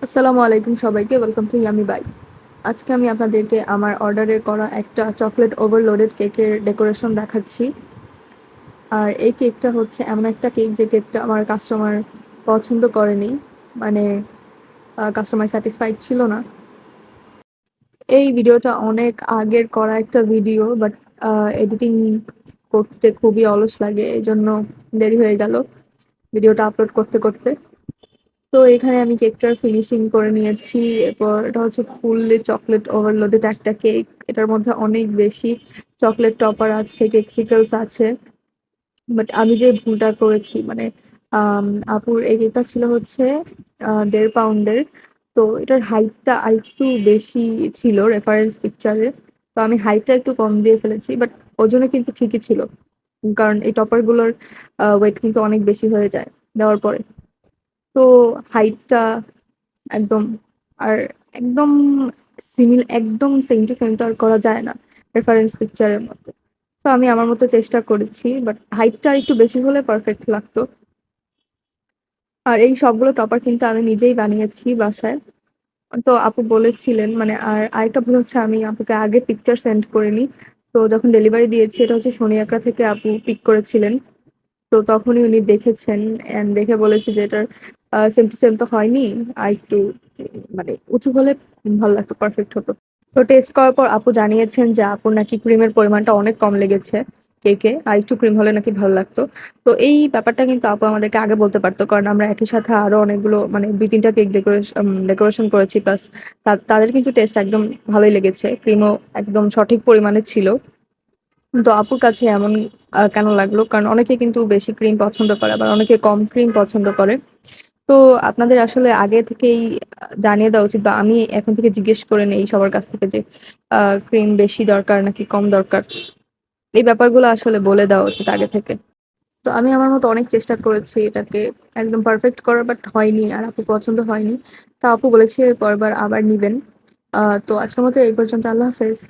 আসসালামু আলাইকুম সবাইকে। ওয়েলকাম টু ইয়ামি বাই। আজকে আমি আপনাদেরকে আমার অর্ডারের করা একটা চকলেট ওভারলোডেড কেকের ডেকোরেশন দেখাচ্ছি। আর এই কেকটা হচ্ছে এমন একটা কেক যে কেকটা আমার কাস্টমার পছন্দ করেনি। মানে কাস্টমার স্যাটিসফাইড ছিল না। এই ভিডিওটা অনেক আগের করা একটা ভিডিও, বাট এডিটিং করতে খুবই অলস লাগে, এজন্য দেরি হয়ে গেল ভিডিওটা আপলোড করতে করতে। তো এখানে আমি কেকটার ফিনিশিং করে নিয়েছি। এরপর এটা হচ্ছে ফুললি চকলেট ওভারলোডেড একটা কেক। এটার মধ্যে অনেক বেশি চকলেট টপার আছে, কেকসিকলস আছে। বাট আমি যে ভুলটা করেছি, মানে আম, আপুর এই কেকটা ছিল হচ্ছে 1.5 পাউন্ডের। তো এটার হাইটটা আরেকটু বেশি ছিল রেফারেন্স পিকচারে। তো আমি হাইটটা একটু কম দিয়ে ফেলেছি, বাট ওজনে কিন্তু ঠিকই ছিল, কারণ এই টপার গুলোর ওয়েট কিন্তু অনেক বেশি হয়ে যায় দেওয়ার পরে। তো হাইটটা একদম, আর একদম একদম সেম টু সেম তো আর করা যায় না রেফারেন্স পিকচারের মতো। তো আমি আমার মতো চেষ্টা করেছি, বাট হাইটটা একটু বেশি হলে পারফেক্ট লাগতো। আর এই সবগুলো টপার কিন্তু আমি নিজেই বানিয়েছি বাসায়। তো আপু বলেছিলেন, মানে আর আরেকটা ভুল হচ্ছে, আমি আপুকে আগে পিকচার সেন্ড করিনি। তো যখন ডেলিভারি দিয়েছি, এটা হচ্ছে শনিয়াকড়া থেকে আপু পিক করেছিলেন। তো তখনই উনি দেখেছেন এন্ড দেখে বলেছে যে এটার সেম টু সেম তো হয়নি, আর একটু মানে উঁচু হলে ভালো লাগতো, পারফেক্ট হতো। তো টেস্ট করার পর আপু জানিয়েছেন যে আপুর নাকি ক্রিমের পরিমাণটা অনেক কম লেগেছে কেকে, আর একটু ক্রিম হলে নাকি ভালো লাগতো। তো এই ব্যাপারটা কিন্তু আপু আমাদেরকে আগে বলতে পারতো, কারণ আমরা একই সাথে আরো অনেকগুলো মানে 2-3টা কেক ডেকোরেশন করেছি, প্লাস তাদের কিন্তু টেস্ট একদম ভালোই লেগেছে, ক্রিমও একদম সঠিক পরিমাণে ছিল। তো আপুর কাছে এমন কেন লাগলো, কারণ অনেকে কিন্তু বেশি ক্রিম পছন্দ করে, আবার অনেকে কম ক্রিম পছন্দ করে। তো আপনাদের আসলে আগে থেকেই জানিয়ে দেওয়া উচিত, বা আমি এখন থেকে জিজ্ঞেস করে নেই সবার কাছ থেকে যে ক্রিম বেশি দরকার নাকি কম দরকার। এই ব্যাপারগুলো আসলে বলে দেওয়া উচিত আগে থেকে। তো আমি আমার মতো অনেক চেষ্টা করেছি এটাকে একদম পারফেক্ট করার, বাট হয়নি, আর আপু পছন্দ হয়নি। তা আপু বলেছে পরবার আবার নিবেন। তো আজকের মতো এই পর্যন্ত। আল্লাহ হাফেজ।